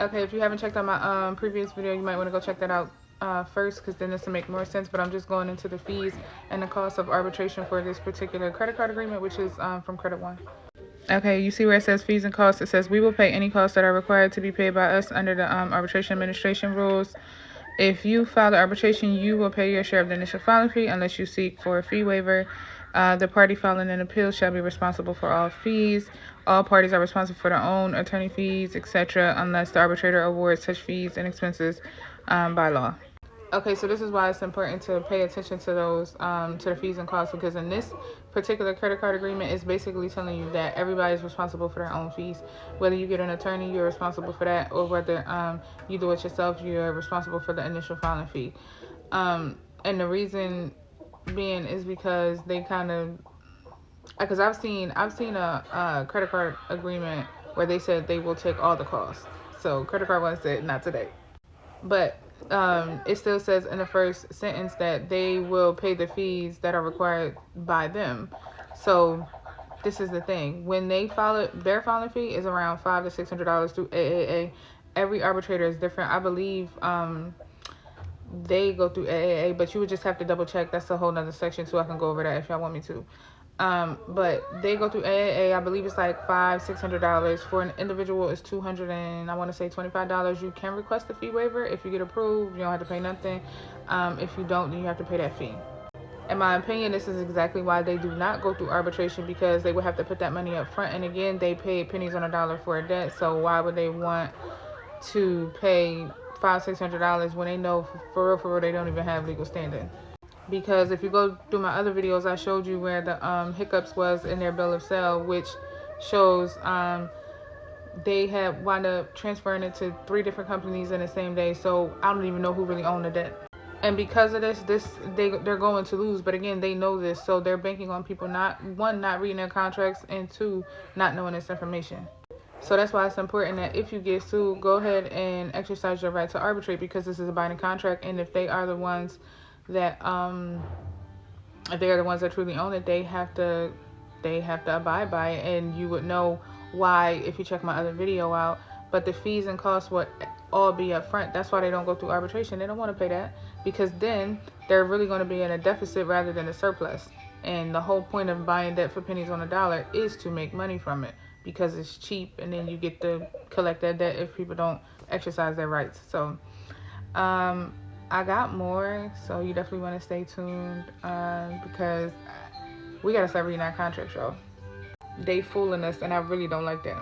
Okay, if you haven't checked out my previous video, you might want to go check that out first, because then this will make more sense. But I'm just going into the fees and the cost of arbitration for this particular credit card agreement, which is from Credit One. Okay, you see where it says fees and costs. It says we will pay any costs that are required to be paid by us under the arbitration administration rules. If you file the arbitration, you will pay your share of the initial filing fee unless you seek for a fee waiver. The party filing an appeal shall be responsible for all fees. All parties are responsible for their own attorney fees, etc., unless the arbitrator awards such fees and expenses by law. Okay, so this is why it's important to pay attention to those, to the fees and costs, because in this particular credit card agreement, it's basically telling you that everybody is responsible for their own fees. Whether you get an attorney, you're responsible for that, or whether you do it yourself, you're responsible for the initial filing fee. And the reason being is because they kind of, because I've seen a credit card agreement where they said they will take all the costs. So Credit Card One said not today, but it still says in the first sentence that they will pay the fees that are required by them. So this is the thing: when they file it, their filing fee is around $500 to $600 through AAA. Every arbitrator is different. I believe they go through AAA, but you would just have to double check. That's a whole nother section, so I can go over that if y'all want me to. But they go through AAA. I believe it's like $500-$600. For an individual, it's $200 and I want to say $25. You can request a fee waiver. If you get approved, you don't have to pay nothing. If you don't, then you have to pay that fee. In my opinion, this is exactly why they do not go through arbitration, because they would have to put that money up front. And again, they paid pennies on a dollar for a debt. So why would they want to pay $500-$600 when they know for real they don't even have legal standing? Because if you go through my other videos, I showed you where the hiccups was in their bill of sale, which shows they had wound up transferring it to 3 different companies in the same day. So I don't even know who really owned the debt. And because of this they're going to lose. But again, they know this, so they're banking on people not reading their contracts, and 2, not knowing this information. So that's why it's important that if you get sued, go ahead and exercise your right to arbitrate, because this is a binding contract. And if they are the ones that if they are the ones that truly own it, they have to abide by it. And you would know why if you check my other video out. But the fees and costs would all be up front. That's why they don't go through arbitration. They don't want to pay that, because then they're really going to be in a deficit rather than a surplus. And the whole point of buying debt for pennies on a dollar is to make money from it, because it's cheap, and then you get to collect that debt if people don't exercise their rights. So I got more, so you definitely want to stay tuned, because we got to start reading our contracts, y'all. They fooling us, and I really don't like that.